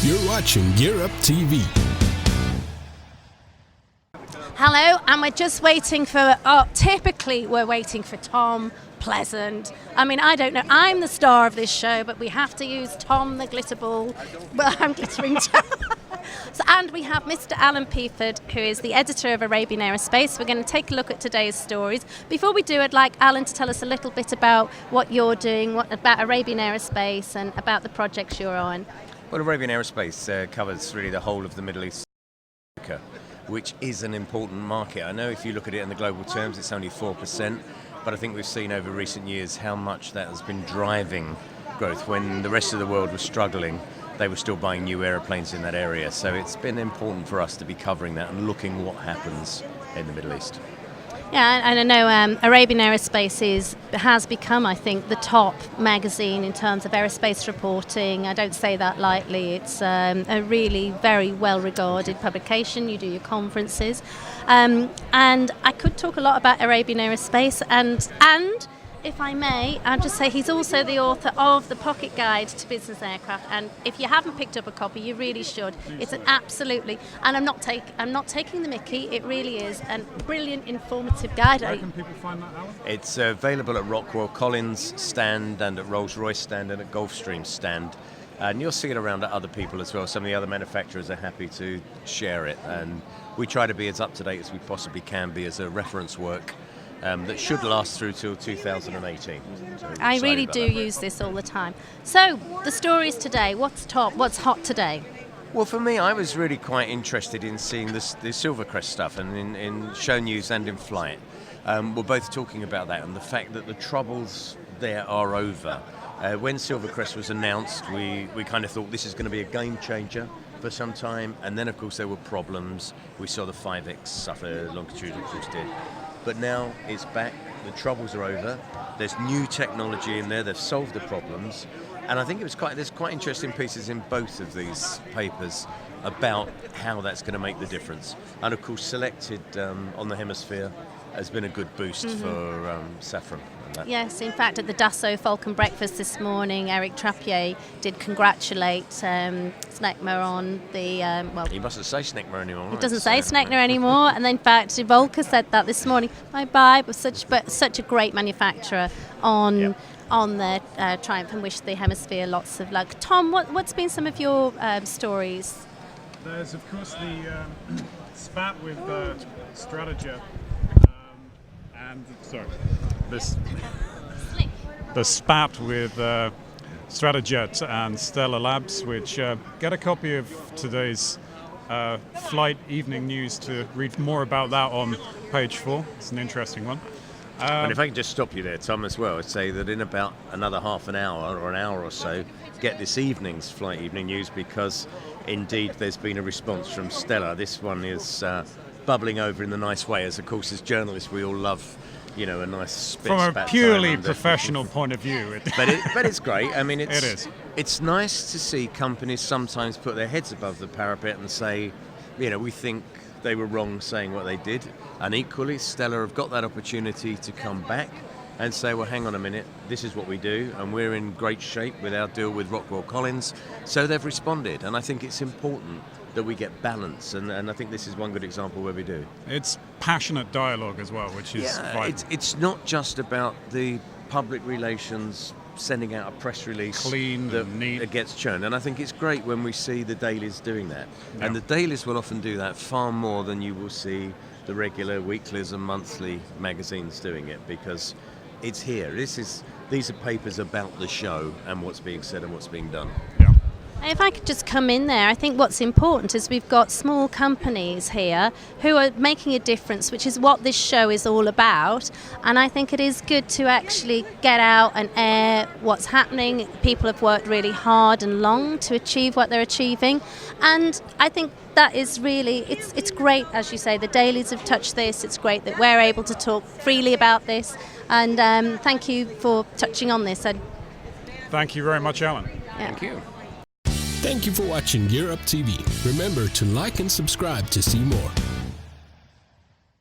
You're watching GearUp TV. Hello, and we're just waiting for, typically we're waiting for Tom Pleasant. I mean, I don't know, I'm the star of this show, but we have to use Tom the Glitterball. Well, I'm glittering Tom. And we have Mr. Alan Peaford, who is the editor of Arabian Aerospace. We're going to take a look at today's stories. Before we do, I'd like Alan to tell us a little bit about what you're doing, about Arabian Aerospace and about the projects you're on. Well, Arabian Aerospace covers really the whole of the Middle East, which is an important market. I know if you look at it in the global terms, it's only 4%, but I think we've seen over recent years how much that has been driving growth. When the rest of the world was struggling, they were still buying new aeroplanes in that area. So it's been important for us to be covering that and looking what happens in the Middle East. Yeah, and I know Arabian Aerospace has become, I think, the top magazine in terms of aerospace reporting. I don't say that lightly. It's a really very well-regarded publication. You do your conferences. And I could talk a lot about Arabian Aerospace and if I may, I'll just say he's also the author of the Pocket Guide to Business Aircraft, and if you haven't picked up a copy, you really should. It's an absolutely, and I'm not taking the mickey. It really is a brilliant, informative guide. Where can people find that, Alan? It's available at Rockwell Collins stand and at Rolls-Royce stand and at Gulfstream stand. And you'll see it around at other people as well. Some of the other manufacturers are happy to share it, and we try to be as up-to-date as we possibly can be as a reference work. That should last through till 2018. So I really do use this all the time. So, the stories today, what's top, what's hot today? Well, for me, I was really quite interested in seeing the Silvercrest stuff, and in show news and in flight. We're both talking about that and the fact that the troubles there are over. When Silvercrest was announced, we kind of thought this is going to be a game changer for some time, and then of course there were problems. We saw the 5X suffer, longitude of course did. But now it's back, the troubles are over, there's new technology in there, they've solved the problems, and I think there's quite interesting pieces in both of these papers about how that's going to make the difference. And of course selected on the hemisphere has been a good boost for Safran. Yes, in fact, at the Dassault Falcon Breakfast this morning, Eric Trappier did congratulate Snecma on the... well, he mustn't say Snecma anymore. He doesn't say Snecma anymore, and in fact, Volker said that this morning. Bye-bye, but such a great manufacturer on their Triumph, and wish the hemisphere lots of luck. Tom, what's been some of your stories? There's, of course, the spat with Stratajet. The spat with Stratajet and Stella Labs, which get a copy of today's flight evening news to read more about that on page 4. It's an interesting one. And if I can just stop you there, Tom, as well, I'd say that in about another half an hour or an hour or so, get this evening's flight evening news, because indeed there's been a response from Stella. This one is bubbling over in the nice way, as of course as journalists we all love, you know, a nice spit from a purely professional point of view. But it's great. I mean, it is. It's nice to see companies sometimes put their heads above the parapet and say, you know, we think they were wrong saying what they did. And equally, Stella have got that opportunity to come back and say, well, hang on a minute, this is what we do, and we're in great shape with our deal with Rockwell Collins. So they've responded, and I think it's important that we get balance, and I think this is one good example where we do. It's passionate dialogue as well, which is vital. It's not just about the public relations sending out a press release clean that neat. Gets churned, and I think it's great when we see the dailies doing that. Yeah. And the dailies will often do that far more than you will see the regular weeklies and monthly magazines doing it, because it's here. These are papers about the show and what's being said and what's being done. Yeah. If I could just come in there, I think what's important is we've got small companies here who are making a difference, which is what this show is all about. And I think it is good to actually get out and air what's happening. People have worked really hard and long to achieve what they're achieving. And I think that is really, it's great, as you say, the dailies have touched this. It's great that we're able to talk freely about this. And thank you for touching on this. Thank you very much, Alan. Yeah. Thank you. Thank you for watching GearUp TV. Remember to like and subscribe to see more.